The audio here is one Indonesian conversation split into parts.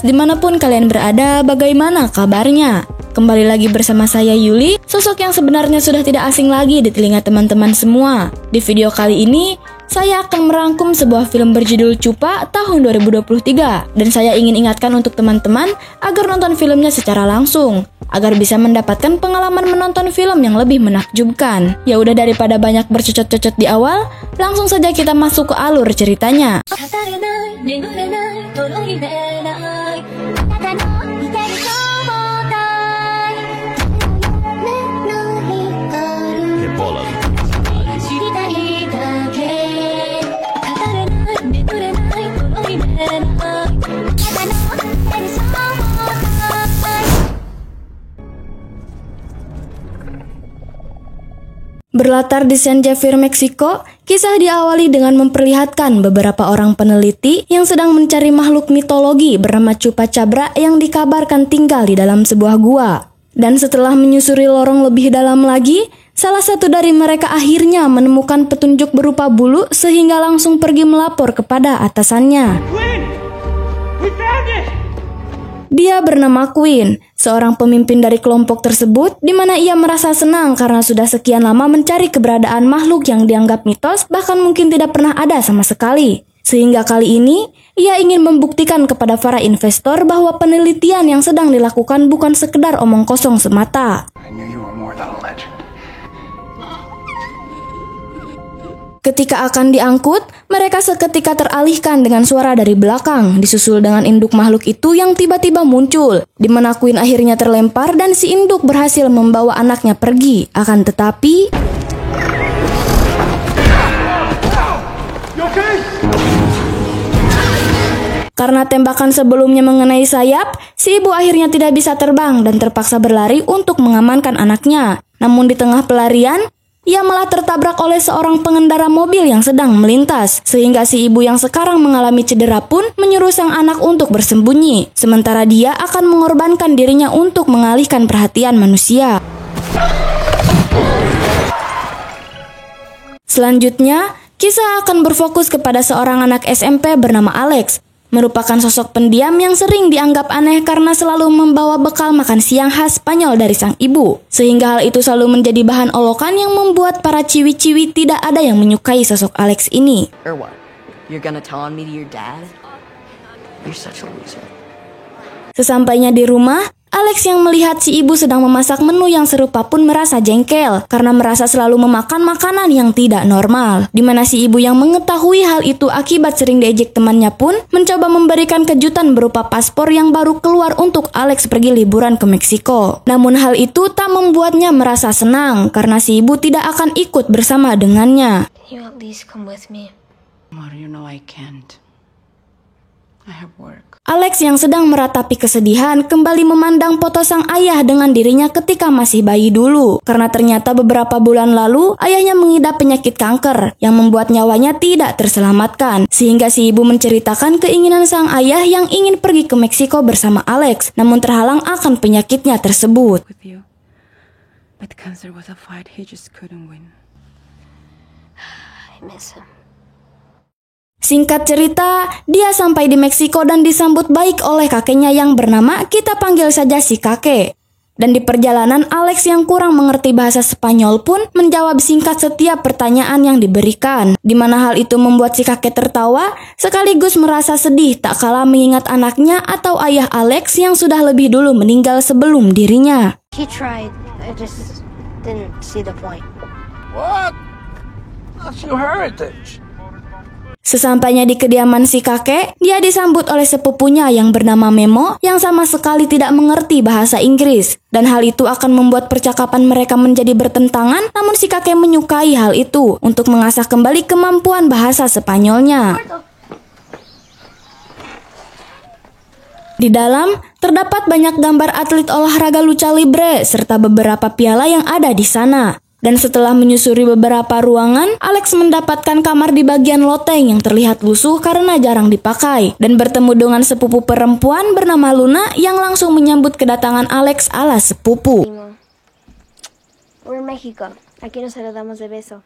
dimanapun kalian berada, bagaimana kabarnya? Kembali lagi bersama saya Yuli, sosok yang sebenarnya sudah tidak asing lagi di telinga teman-teman semua. Di video kali ini, saya akan merangkum sebuah film berjudul Chupa tahun 2023. Dan saya ingin ingatkan untuk teman-teman agar nonton filmnya secara langsung, agar bisa mendapatkan pengalaman menonton film yang lebih menakjubkan. Ya udah, daripada banyak bercocot-cocot di awal, langsung saja kita masuk ke alur ceritanya. Berlatar di San Javier, Meksiko, kisah diawali dengan memperlihatkan beberapa orang peneliti yang sedang mencari makhluk mitologi bernama Chupacabra yang dikabarkan tinggal di dalam sebuah gua. Dan setelah menyusuri lorong lebih dalam lagi, salah satu dari mereka akhirnya menemukan petunjuk berupa bulu sehingga langsung pergi melapor kepada atasannya. Dia bernama Queen, seorang pemimpin dari kelompok tersebut, di mana ia merasa senang karena sudah sekian lama mencari keberadaan makhluk yang dianggap mitos, bahkan mungkin tidak pernah ada sama sekali. Sehingga kali ini, ia ingin membuktikan kepada para investor bahwa penelitian yang sedang dilakukan bukan sekedar omong kosong semata. Ketika akan diangkut, mereka seketika teralihkan dengan suara dari belakang, disusul dengan induk makhluk itu yang tiba-tiba muncul, di mana Queen akhirnya terlempar dan si induk berhasil membawa anaknya pergi. Akan tetapi, karena tembakan sebelumnya mengenai sayap, si ibu akhirnya tidak bisa terbang dan terpaksa berlari untuk mengamankan anaknya. Namun di tengah pelarian, ia malah tertabrak oleh seorang pengendara mobil yang sedang melintas, sehingga si ibu yang sekarang mengalami cedera pun menyuruh sang anak untuk bersembunyi, sementara dia akan mengorbankan dirinya untuk mengalihkan perhatian manusia. Selanjutnya, kisah akan berfokus kepada seorang anak SMP bernama Alex, merupakan sosok pendiam yang sering dianggap aneh karena selalu membawa bekal makan siang khas Spanyol dari sang ibu. Sehingga hal itu selalu menjadi bahan olokan yang membuat para ciwi-ciwi tidak ada yang menyukai sosok Alex ini. Sesampainya di rumah, Alex yang melihat si ibu sedang memasak menu yang serupa pun merasa jengkel karena merasa selalu memakan makanan yang tidak normal. Di mana si ibu yang mengetahui hal itu akibat sering diejek temannya pun mencoba memberikan kejutan berupa paspor yang baru keluar untuk Alex pergi liburan ke Meksiko. Namun hal itu tak membuatnya merasa senang karena si ibu tidak akan ikut bersama dengannya. You at least come with me. You know I can't. I have work. Alex yang sedang meratapi kesedihan kembali memandang foto sang ayah dengan dirinya ketika masih bayi dulu. Karena ternyata beberapa bulan lalu ayahnya mengidap penyakit kanker yang membuat nyawanya tidak terselamatkan. Sehingga si ibu menceritakan keinginan sang ayah yang ingin pergi ke Meksiko bersama Alex, namun terhalang akan penyakitnya tersebut. But cancer was a fight he just couldn't win. I miss him. Singkat cerita, dia sampai di Meksiko dan disambut baik oleh kakeknya yang bernama, kita panggil saja si kakek. Dan di perjalanan, Alex yang kurang mengerti bahasa Spanyol pun menjawab singkat setiap pertanyaan yang diberikan. Di mana hal itu membuat si kakek tertawa, sekaligus merasa sedih tak kalah mengingat anaknya atau ayah Alex yang sudah lebih dulu meninggal sebelum dirinya. He tried. I just didn't see the point. What? That's your heritage. Sesampainya di kediaman si kakek, dia disambut oleh sepupunya yang bernama Memo yang sama sekali tidak mengerti bahasa Inggris. Dan hal itu akan membuat percakapan mereka menjadi bertentangan, namun si kakek menyukai hal itu untuk mengasah kembali kemampuan bahasa Spanyolnya. Di dalam, terdapat banyak gambar atlet olahraga lucha libre serta beberapa piala yang ada di sana. Dan setelah menyusuri beberapa ruangan, Alex mendapatkan kamar di bagian loteng yang terlihat lusuh karena jarang dipakai. Dan bertemu dengan sepupu perempuan bernama Luna yang langsung menyambut kedatangan Alex ala sepupu. We're in Mexico. Aquí nos saludamos de beso.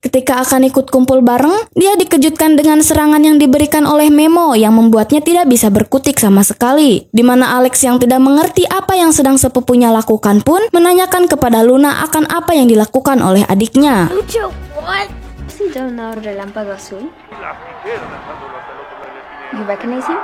Ketika akan ikut kumpul bareng, dia dikejutkan dengan serangan yang diberikan oleh Memo yang membuatnya tidak bisa berkutik sama sekali. Di mana Alex yang tidak mengerti apa yang sedang sepupunya lakukan pun menanyakan kepada Luna akan apa yang dilakukan oleh adiknya. Lucho, what? ¿Has entrado un relámpago azul? You recognize him?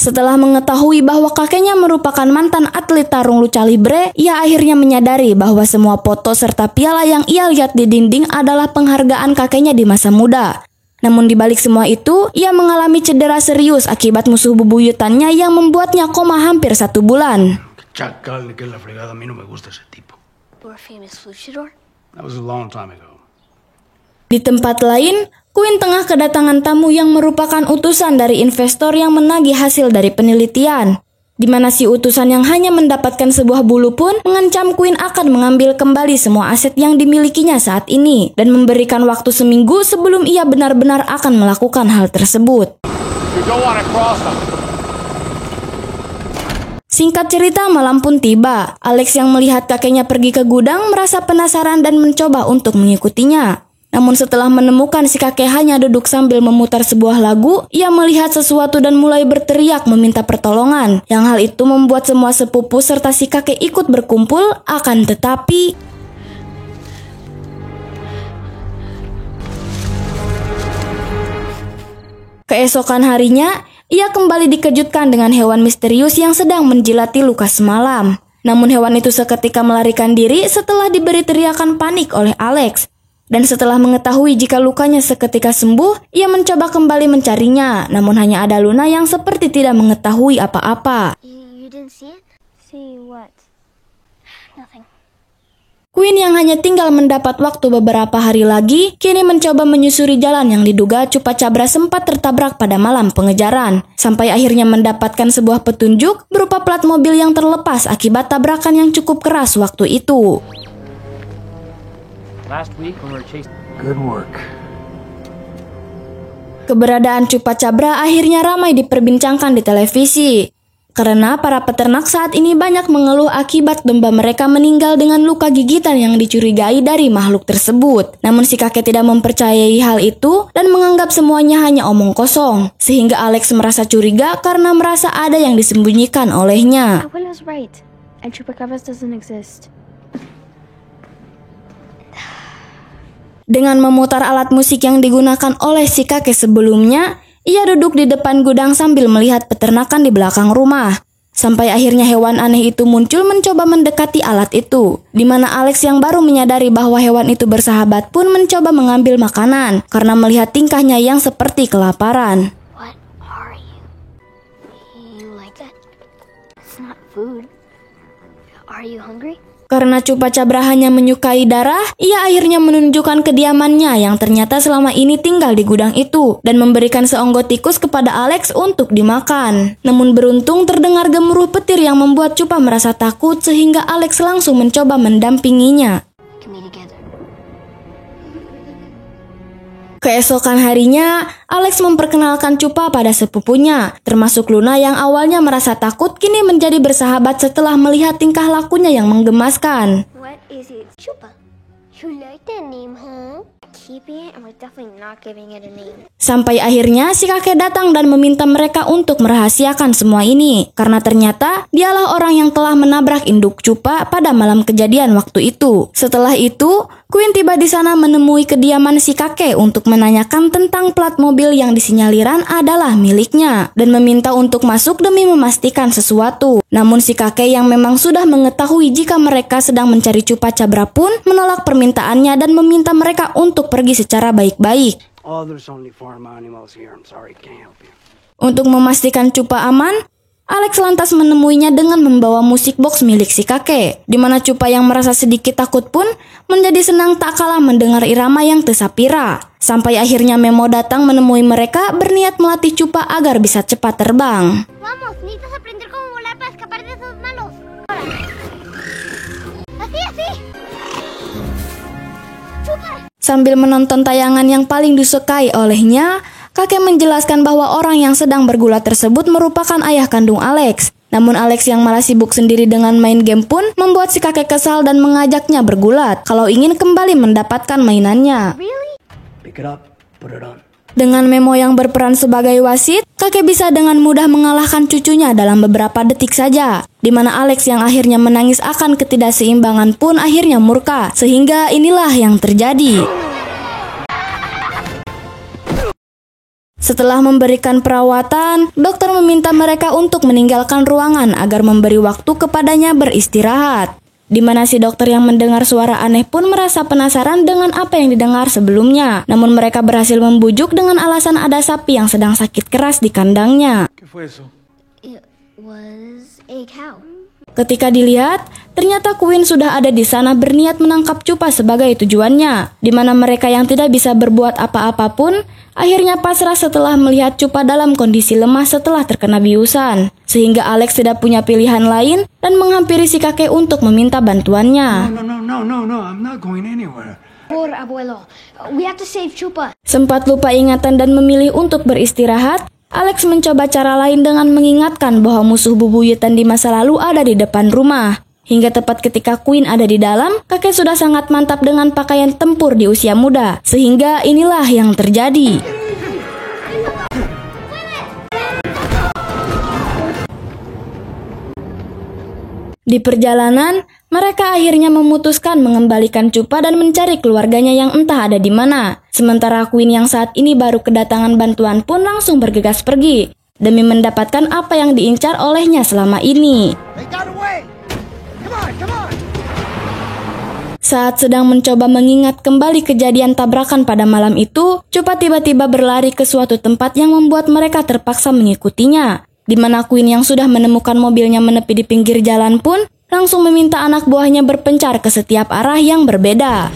Setelah mengetahui bahwa kakeknya merupakan mantan atlet tarung lucha libre, ia akhirnya menyadari bahwa semua foto serta piala yang ia lihat di dinding adalah penghargaan kakeknya di masa muda. Namun di balik semua itu, ia mengalami cedera serius akibat musuh bebuyutannya yang membuatnya koma hampir 1 bulan. Chacal, ni que la fregada, a mí no me gusta ese tipo. You're a famous luchador? That was a long time ago. Di tempat lain, Queen tengah kedatangan tamu yang merupakan utusan dari investor yang menagih hasil dari penelitian. Di mana si utusan yang hanya mendapatkan sebuah bulu pun mengancam Queen akan mengambil kembali semua aset yang dimilikinya saat ini dan memberikan waktu seminggu sebelum ia benar-benar akan melakukan hal tersebut. You don't want to cross them. Singkat cerita, malam pun tiba. Alex yang melihat kakeknya pergi ke gudang merasa penasaran dan mencoba untuk mengikutinya. Namun setelah menemukan si kakek hanya duduk sambil memutar sebuah lagu, ia melihat sesuatu dan mulai berteriak meminta pertolongan. Yang hal itu membuat semua sepupu serta si kakek ikut berkumpul, akan tetapi keesokan harinya, ia kembali dikejutkan dengan hewan misterius yang sedang menjilati luka semalam. Namun hewan itu seketika melarikan diri setelah diberi teriakan panik oleh Alex. Dan setelah mengetahui jika lukanya seketika sembuh, ia mencoba kembali mencarinya. Namun hanya ada Luna yang seperti tidak mengetahui apa-apa. You didn't see it? See what? Nothing. Queen yang hanya tinggal mendapat waktu beberapa hari lagi, kini mencoba menyusuri jalan yang diduga Chupacabra sempat tertabrak pada malam pengejaran. Sampai akhirnya mendapatkan sebuah petunjuk berupa plat mobil yang terlepas akibat tabrakan yang cukup keras waktu itu. Last week when we were chasing. Good work. Keberadaan Chupacabra akhirnya ramai diperbincangkan di televisi. Karena para peternak saat ini banyak mengeluh akibat domba mereka meninggal dengan luka gigitan yang dicurigai dari makhluk tersebut. Namun si kakek tidak mempercayai hal itu dan menganggap semuanya hanya omong kosong. Sehingga Alex merasa curiga karena merasa ada yang disembunyikan olehnya. Abuela's right. And Chupacabras doesn't exist. Dengan memutar alat musik yang digunakan oleh si kakek sebelumnya, ia duduk di depan gudang sambil melihat peternakan di belakang rumah. Sampai akhirnya hewan aneh itu muncul mencoba mendekati alat itu. Di mana Alex yang baru menyadari bahwa hewan itu bersahabat pun mencoba mengambil makanan karena melihat tingkahnya yang seperti kelaparan. What are you? You like that? It's not food. Are you hungry? Karena Chupacabra hanya menyukai darah, ia akhirnya menunjukkan kediamannya yang ternyata selama ini tinggal di gudang itu dan memberikan seonggok tikus kepada Alex untuk dimakan. Namun beruntung terdengar gemuruh petir yang membuat Chupa merasa takut sehingga Alex langsung mencoba mendampinginya. Can be together. Keesokan harinya, Alex memperkenalkan Chupa pada sepupunya, termasuk Luna yang awalnya merasa takut kini menjadi bersahabat setelah melihat tingkah lakunya yang menggemaskan. What is it? Chupa. You like that name, huh? Keeping it and we're definitely not giving it a name. Sampai akhirnya si kakek datang dan meminta mereka untuk merahasiakan semua ini. Karena ternyata dialah orang yang telah menabrak induk Chupa pada malam kejadian waktu itu. Setelah itu, Queen tiba di sana menemui kediaman si kakek untuk menanyakan tentang plat mobil yang disinyaliran adalah miliknya. Dan meminta untuk masuk demi memastikan sesuatu. Namun si kakek yang memang sudah mengetahui jika mereka sedang mencari Chupacabra pun menolak permintaannya dan meminta mereka untuk pergi secara baik-baik. Oh, there's only farm animals here. I'm sorry, can't help you. Untuk memastikan Chupa aman, Alex lantas menemuinya dengan membawa musik box milik si kakek, di mana Chupa yang merasa sedikit takut pun menjadi senang tak kalah mendengar irama yang tesapira. Sampai akhirnya Memo datang menemui mereka berniat melatih Chupa agar bisa cepat terbang. Vamos, necesitas aprender cómo volar para escapar de esos malos. Así, así. Chupa. Sambil menonton tayangan yang paling disukai olehnya, kakek menjelaskan bahwa orang yang sedang bergulat tersebut merupakan ayah kandung Alex. Namun Alex yang malah sibuk sendiri dengan main game pun membuat si kakek kesal dan mengajaknya bergulat kalau ingin kembali mendapatkan mainannya. Really? Pick it up, put it on. Dengan Memo yang berperan sebagai wasit, kakek bisa dengan mudah mengalahkan cucunya dalam beberapa detik saja. Di mana Alex yang akhirnya menangis akan ketidakseimbangan pun akhirnya murka. Sehingga inilah yang terjadi. Setelah memberikan perawatan, dokter meminta mereka untuk meninggalkan ruangan agar memberi waktu kepadanya beristirahat. Di mana si dokter yang mendengar suara aneh pun merasa penasaran dengan apa yang didengar sebelumnya. Namun mereka berhasil membujuk dengan alasan ada sapi yang sedang sakit keras di kandangnya. ¿Qué fue eso? It was a cow. Ketika dilihat, ternyata Queen sudah ada di sana berniat menangkap Chupa sebagai tujuannya. Di mana mereka yang tidak bisa berbuat apa-apa pun akhirnya pasrah setelah melihat Chupa dalam kondisi lemah setelah terkena biusan. Sehingga Alex tidak punya pilihan lain dan menghampiri si kakek untuk meminta bantuannya. No, I'm not going anywhere. Por abuelo, we have to save Chupa. Sempat lupa ingatan dan memilih untuk beristirahat, Alex mencoba cara lain dengan mengingatkan bahwa musuh bebuyutan di masa lalu ada di depan rumah. Hingga tepat ketika Queen ada di dalam, kakek sudah sangat mantap dengan pakaian tempur di usia muda. Sehingga inilah yang terjadi. Di perjalanan, mereka akhirnya memutuskan mengembalikan Chupa dan mencari keluarganya yang entah ada di mana. Sementara Queen yang saat ini baru kedatangan bantuan pun langsung bergegas pergi demi mendapatkan apa yang diincar olehnya selama ini. Saat sedang mencoba mengingat kembali kejadian tabrakan pada malam itu, Chupa tiba-tiba berlari ke suatu tempat yang membuat mereka terpaksa mengikutinya. Di mana Queen yang sudah menemukan mobilnya menepi di pinggir jalan pun langsung meminta anak buahnya berpencar ke setiap arah yang berbeda.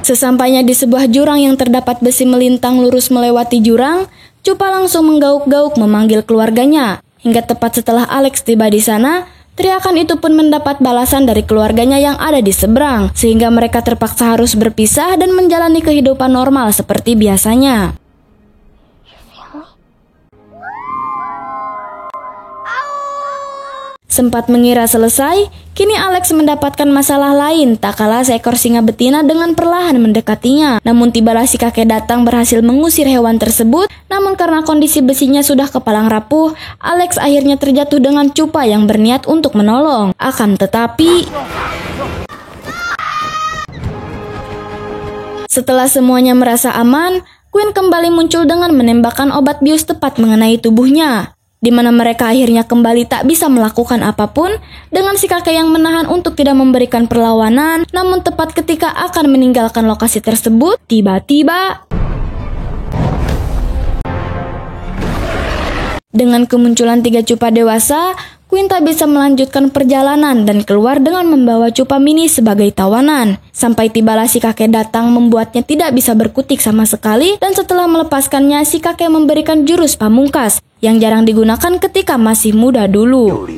Sesampainya di sebuah jurang yang terdapat besi melintang lurus melewati jurang, Chupa langsung menggauk-gauk memanggil keluarganya. Hingga tepat setelah Alex tiba di sana, teriakan itu pun mendapat balasan dari keluarganya yang ada di seberang, sehingga mereka terpaksa harus berpisah dan menjalani kehidupan normal seperti biasanya. Sempat mengira selesai, kini Alex mendapatkan masalah lain tak kalah seekor singa betina dengan perlahan mendekatinya. Namun tibalah si kakek datang berhasil mengusir hewan tersebut, namun karena kondisi besinya sudah kepalang rapuh, Alex akhirnya terjatuh dengan Chupa yang berniat untuk menolong. Akan tetapi, setelah semuanya merasa aman, Queen kembali muncul dengan menembakkan obat bius tepat mengenai tubuhnya. Di mana mereka akhirnya kembali tak bisa melakukan apapun dengan si kakek yang menahan untuk tidak memberikan perlawanan. Namun tepat ketika akan meninggalkan lokasi tersebut, tiba-tiba dengan kemunculan 3 Chupa dewasa, Queen tak bisa melanjutkan perjalanan dan keluar dengan membawa Chupa mini sebagai tawanan. Sampai tibalah si kakek datang membuatnya tidak bisa berkutik sama sekali, dan setelah melepaskannya si kakek memberikan jurus pamungkas yang jarang digunakan ketika masih muda dulu.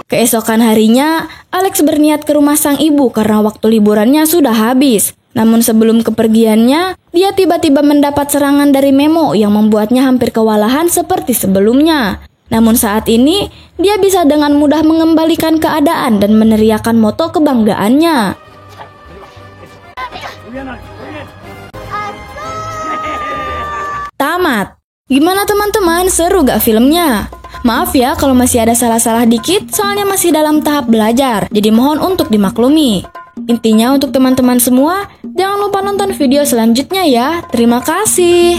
Keesokan harinya, Alex berniat ke rumah sang ibu karena waktu liburannya sudah habis. Namun sebelum kepergiannya, dia tiba-tiba mendapat serangan dari Memo yang membuatnya hampir kewalahan seperti sebelumnya. Namun saat ini, dia bisa dengan mudah mengembalikan keadaan dan meneriakkan moto kebanggaannya. Tamat. Gimana teman-teman, seru gak filmnya? Maaf ya kalau masih ada salah-salah dikit, soalnya masih dalam tahap belajar, jadi mohon untuk dimaklumi. Intinya untuk teman-teman semua, jangan lupa nonton video selanjutnya ya. Terima kasih.